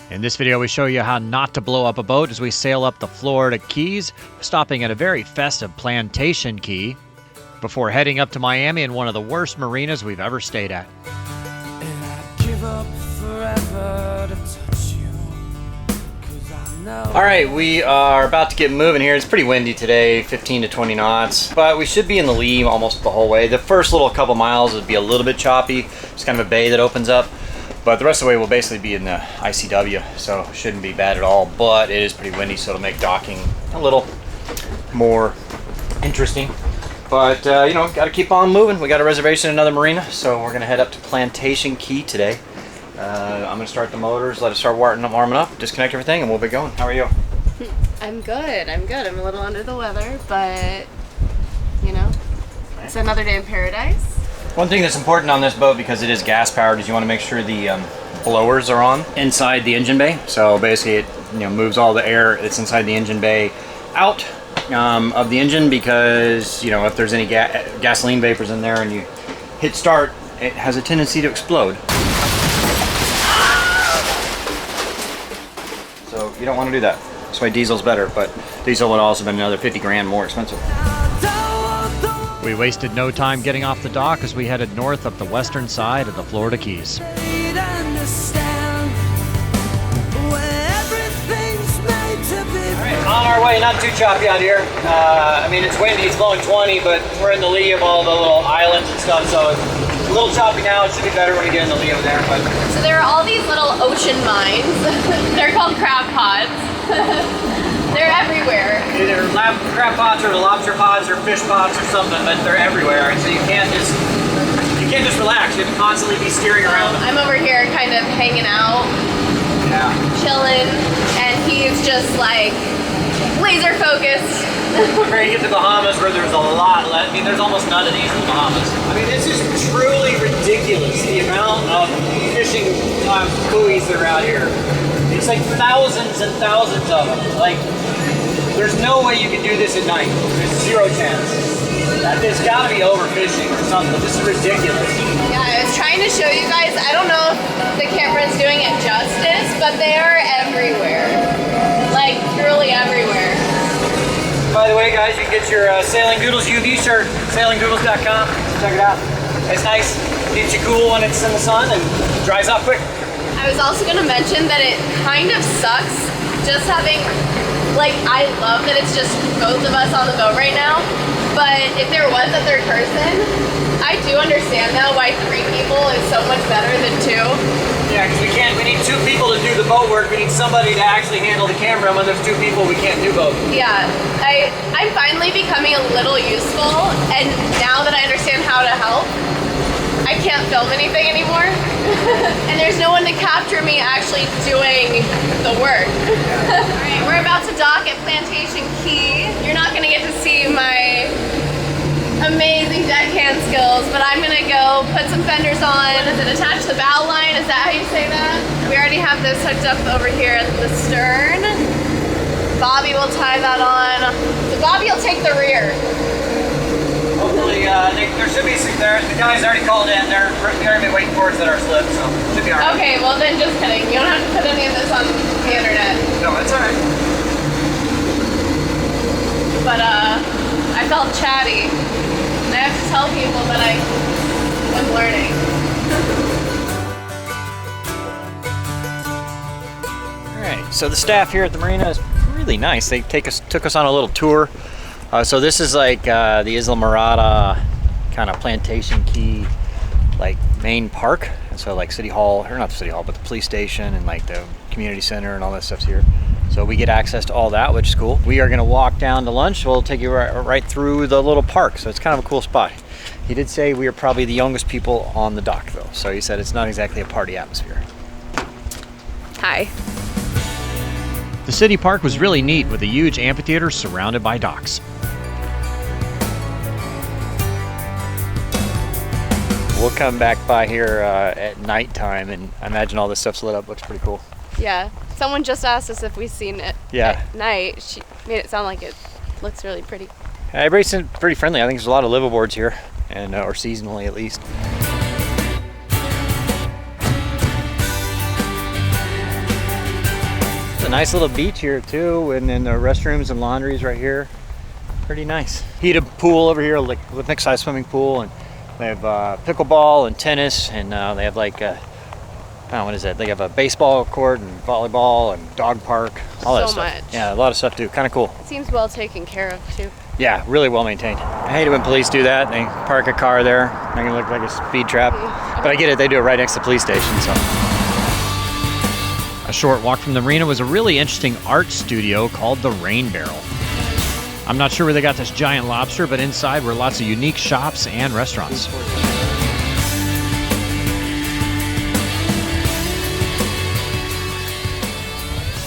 In this video, we show you how not to blow up a boat as we sail up the Florida Keys, stopping at a very festive Plantation Key, before heading up to Miami in one of the worst marinas we've ever stayed at. And I'd give up forever to touch you, 'cause I know. All right, we are about to get moving here. It's pretty windy today, 15 to 20 knots, but we should be in the lee almost the whole way. The first little couple miles would be a little bit choppy. It's kind of a bay that opens up. But the rest of the way will basically be in the ICW, so shouldn't be bad at all. But it is pretty windy, so it'll make docking a little more interesting. But you know, got to keep on moving. We got a reservation in another marina, so we're gonna head up to Plantation Key today. I'm gonna start the motors, let it start warming up, disconnect everything, and we'll be going. How are you? I'm good. I'm a little under the weather, but you know, it's another day in paradise. One thing that's important on this boat, because it is gas powered, is you want to make sure the blowers are on inside the engine bay. So basically it moves all the air that's inside the engine bay out of the engine, because if there's any gasoline vapors in there and you hit start, it has a tendency to explode. So you don't want to do that. That's why diesel's better, but diesel would also have been another 50 grand more expensive. We wasted no time getting off the dock as we headed north up the western side of the Florida Keys. Alright, on our way, not too choppy out here. I mean, it's windy, it's blowing 20, but we're in the lee of all the little islands and stuff, so it's a little choppy now. It should be better when we get in the lee over there. But So there are all these little ocean mines. They're called crab pods. They're everywhere. either crab pots or the lobster pots or fish pots or something, but they're everywhere, and so you can't just relax. You have to constantly be steering around them. I'm over here kind of hanging out, chilling, and he's just like laser focused. We're going to get to the Bahamas where there's a lot less. I mean, there's almost none of these in the Bahamas. I mean, this is truly ridiculous, the amount of fishing buoys that are out here. It's like thousands and thousands of them. Like, there's no way you can do this at night. There's zero chance. There's got to be overfishing or something. This is ridiculous. Yeah, I was trying to show you guys. I don't know if the camera's doing it justice, but they are everywhere. Like, truly everywhere. By the way, guys, you can get your Sailing Doodles UV shirt, sailingdoodles.com. Check it out. It's nice. Keeps you cool when it's in the sun and dries off quick. I was also going to mention that it kind of sucks just having, like, I love that it's just both of us on the boat right now, but if there was a third person, I do understand now why 3 people is so much better than 2. Yeah, because we need 2 people to do the boat work. We need somebody to actually handle the camera. When there's 2 people, we can't do both. Yeah, I'm finally becoming a little useful, and now that I understand how to help, I can't film anything anymore. And there's no one to capture me actually doing the work. Alright, we're about to dock at Plantation Key. You're not gonna get to see my amazing deckhand skills, but I'm gonna go put some fenders on. Is it attached to the bow line? Is that how you say that? We already have this hooked up over here at the stern. Bobby will tie that on. So Bobby will take the rear. Hopefully, there should be some there. The guys already called in. They're going to be waiting for us at our slip, so should be alright. Okay, well then just kidding. You don't have to put any of this on the internet. No, that's alright. But I felt chatty. And I have to tell people that I'm learning. Alright, so the staff here at the marina is really nice. They took us on a little tour. So this is like the Isla Mirada kind of Plantation Key like main park, and so like City Hall, or not the City Hall, but the police station and like the community center and all that stuff's here. So we get access to all that, which is cool. We are going to walk down to lunch. We'll take you right through the little park, so it's kind of a cool spot. He did say we are probably the youngest people on the dock though, so he said it's not exactly a party atmosphere. Hi. The city park was really neat with a huge amphitheater surrounded by docks. We'll come back by here at nighttime, and I imagine all this stuff's lit up. Looks pretty cool. Yeah. Someone just asked us if we've seen it at night. She made it sound like it looks really pretty. Everybody's pretty friendly. I think there's a lot of liveaboards here, and or seasonally at least. a nice little beach here too, and then the restrooms and laundries right here. Pretty nice. Heated pool over here, like with next size swimming pool, and they have pickleball and tennis, and they have like I don't know, what is that? They have a baseball court and volleyball and dog park, all that So stuff. much. Yeah, a lot of stuff to do. Kind of cool. It seems well taken care of too. Yeah, really well maintained. I hate it when police do that. They park a car there, make it look like a speed trap. But I get it, they do it right next to the police station, so. A short walk from the marina was a really interesting art studio called the Rain Barrel. I'm not sure where they got this giant lobster, but inside were lots of unique shops and restaurants.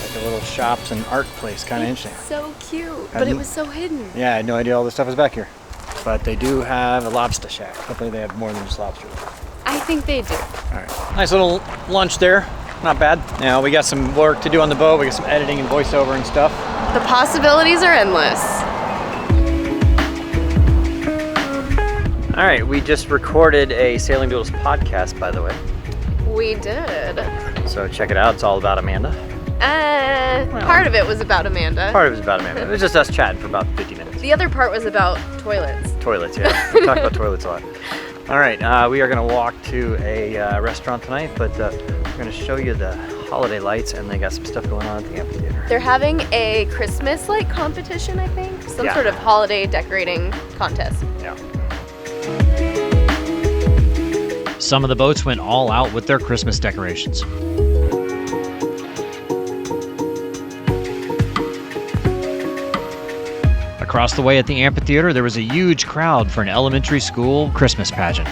Like a little shops and art place, kind of interesting. So cute, but it was so hidden. Yeah, I had no idea all this stuff was back here. But they do have a lobster shack. Hopefully they have more than just lobster. I think they do. All right, nice little lunch there. Not bad. Now we got some work to do on the boat. We got some editing and voiceover and stuff. The possibilities are endless. All right, we just recorded a Sailing Doodles podcast, by the way. We did. So check it out. It's all about Amanda. Part of it was about Amanda. Part of it was about Amanda. It was just us chatting for about 50 minutes. The other part was about toilets. Toilets, yeah. We talk about toilets a lot. All right, we are going to walk to a restaurant tonight, but we're going to show you the holiday lights, and they got some stuff going on at the amphitheater. They're having a Christmas light competition, I think. Some Yeah. sort of holiday decorating contest. Yeah. Some of the boats went all out with their Christmas decorations. Across the way at the amphitheater, there was a huge crowd for an elementary school Christmas pageant.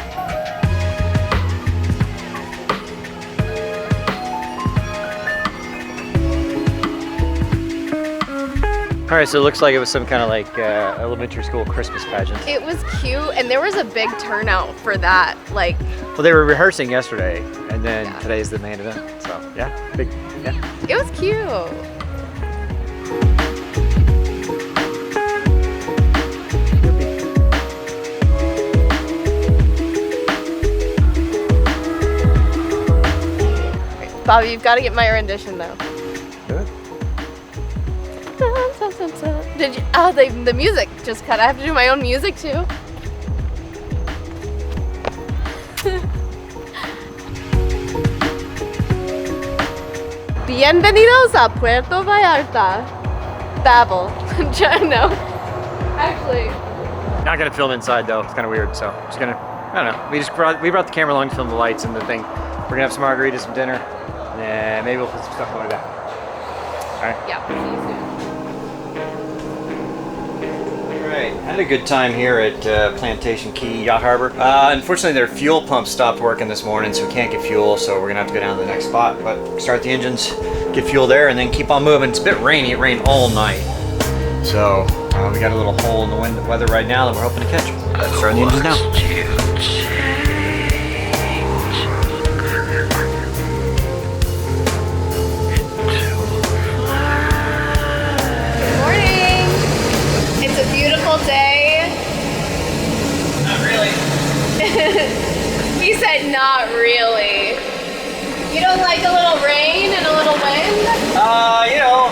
All right, so it looks like it was some kind of like elementary school Christmas pageant. It was cute, and there was a big turnout for that. Like, Well, they were rehearsing yesterday, and then Yeah. today's the main event. So, yeah, big, yeah. it was cute. Bobby, you've got to get my rendition though. Good. Did you? Oh, the music just cut. I have to do my own music too. Bienvenidos a Puerto Vallarta. Babel. No. Actually, Not gonna film inside though. It's kind of weird. So just gonna, I don't know. We brought the camera along to film the lights and the thing. We're gonna have some margaritas, some dinner, and maybe we'll put some stuff going back. All right. yeah. See you soon. All right. Had a good time here at Plantation Key Yacht Harbor. Unfortunately, their fuel pump stopped working this morning, so we can't get fuel. So we're gonna have to go down to the next spot. But start the engines, get fuel there, and then keep on moving. It's a bit rainy. It rained all night. So we got a little hole in the weather right now that we're hoping to catch. Let's start the engines now. Good morning. It's a beautiful day. Not really. He said, "Not really." You don't like a little rain and a little wind? You know,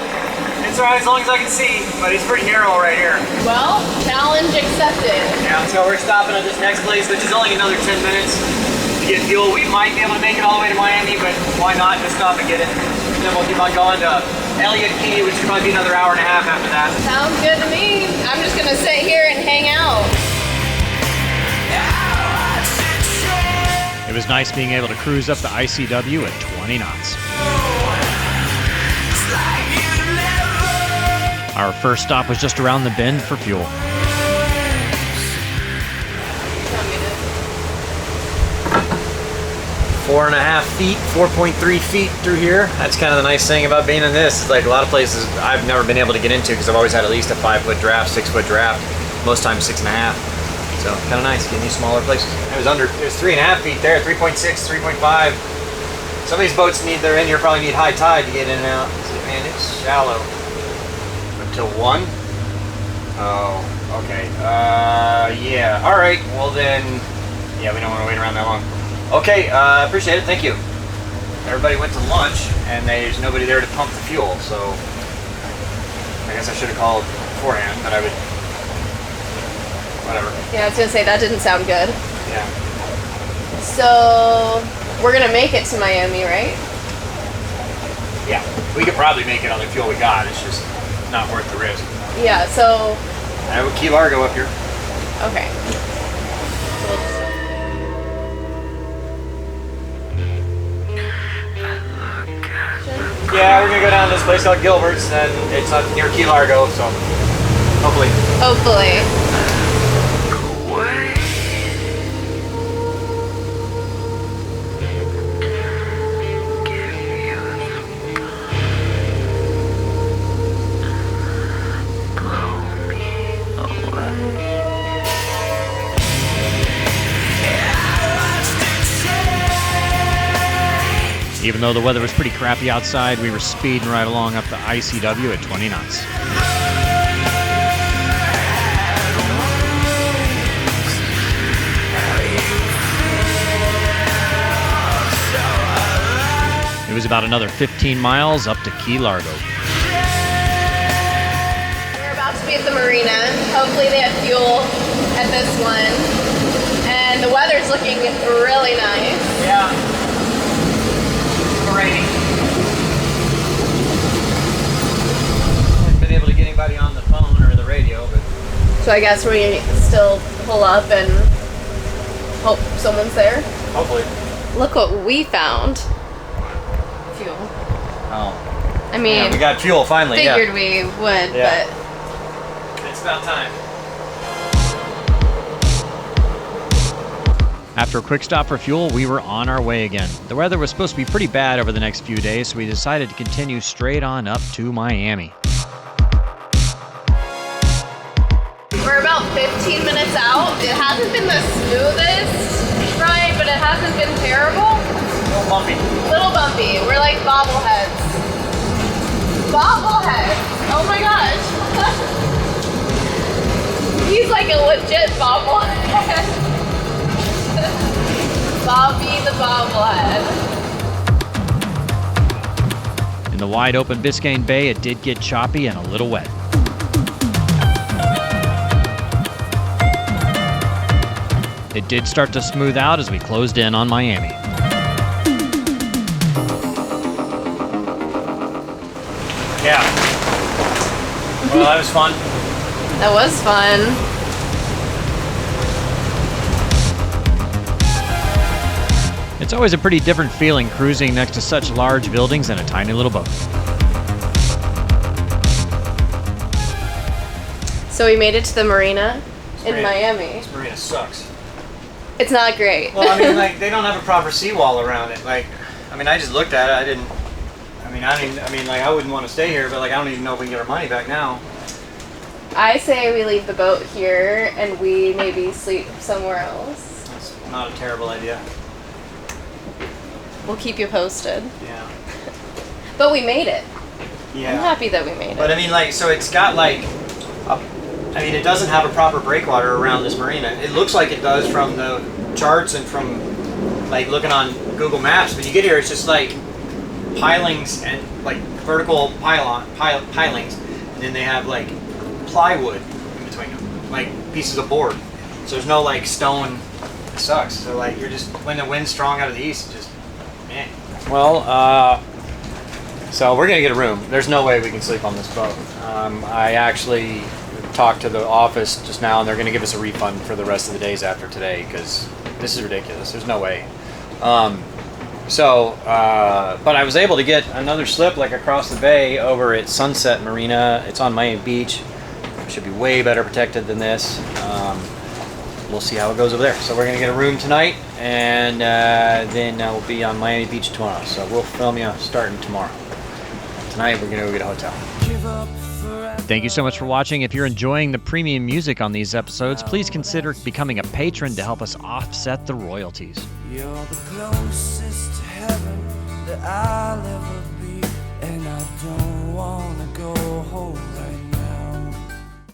it's alright as long as I can see, but it's pretty narrow right here. Well, challenge accepted. Yeah, so we're stopping at this next place, which is only another 10 minutes to get fuel. We might be able to make it all the way to Miami, but why not just stop and get it? And then we'll keep on going to Elliott Key, which should probably be another hour and a half after that. Sounds good to me. I'm just gonna sit here and hang out. It was nice being able to cruise up the ICW at 20 knots. Our first stop was just around the bend for fuel. 4.5 feet, 4.3 feet through here. That's kind of the nice thing about being in this. It's like a lot of places I've never been able to get into because I've always had at least a 5-foot draft, 6-foot draft, most times 6.5. So kind of nice getting these smaller places. It was 3.5 feet there, 3.6, 3.5. Some of these boats they're in here probably need high tide to get in and out. Man, it's shallow. Until 1? Oh, okay. Yeah. All right. Well then, yeah, we don't want to wait around that long. Okay, appreciate it. Thank you. everybody went to lunch and there's nobody there to pump the fuel, so I guess I should have called beforehand, but I would, whatever. Yeah, I was gonna say, that didn't sound good. Yeah. So, we're gonna make it to Miami, right? Yeah, we could probably make it on the fuel we got, it's just not worth the risk. Yeah, so, I have a Key Largo up here. okay. So we'll just- Yeah, we're gonna go down to this place called Gilbert's, and it's not near Key Largo, so hopefully. Hopefully. Even though the weather was pretty crappy outside, we were speeding right along up the ICW at 20 knots. It was about another 15 miles up to Key Largo. We're about to be at the marina. Hopefully they have fuel at this one. And the weather's looking really nice. Yeah. Raining. Haven't been able to get anybody on the phone or the radio, but So I guess we still pull up and hope someone's there. hopefully. Look what we found. Fuel. Oh. I mean, Yeah, we got fuel finally. figured we would, Yeah. but It's about time. After a quick stop for fuel, we were on our way again. The weather was supposed to be pretty bad over the next few days, so we decided to continue straight on up to Miami. we're about 15 minutes out. It hasn't been the smoothest ride, but it hasn't been terrible. A little bumpy. Little bumpy. We're like bobbleheads. Bobbleheads. Oh my gosh. He's like a legit bobblehead. Bobby the bobblehead. In the wide open Biscayne Bay, it did get choppy and a little wet. It did start to smooth out as we closed in on Miami. Yeah. Well, that was fun. That was fun. It's always a pretty different feeling cruising next to such large buildings in a tiny little boat. So we made it to the marina in marina- Miami. This marina sucks. It's not great. Well, I mean, like, they don't have a proper seawall around it. Like, I mean, I just looked at it. I didn't. Like, I wouldn't want to stay here, but like, I don't even know if we can get our money back now. I say we leave the boat here and we maybe sleep somewhere else. That's not a terrible idea. We'll keep you posted. Yeah. But we made it. Yeah. I'm happy that we made it. But I mean, like, so it's got like, it doesn't have a proper breakwater around this marina. It looks like it does from the charts and from like looking on Google Maps. But you get here, it's just like pilings and like vertical pilings, and then they have like plywood in between them, like pieces of board. So there's no like stone. It sucks. So like you're just when the wind's strong out of the east, just man. Well, so we're gonna get a room. There's no way we can sleep on this boat. I actually talked to the office just now, and they're gonna give us a refund for the rest of the days after today because this is ridiculous. There's no way. But I was able to get another slip like across the bay over at Sunset Marina. It's on Miami Beach. It should be way better protected than this. We'll see how it goes over there. So we're gonna get a room tonight, and then we'll be on Miami Beach tomorrow. So we'll film you starting tomorrow. Tonight we're gonna go get a hotel. Give up forever. Thank you so much for watching. If you're enjoying the premium music on these episodes, please consider becoming a patron to help us offset the royalties. You're the closest to heaven that I'll ever be, and I don't wanna go home.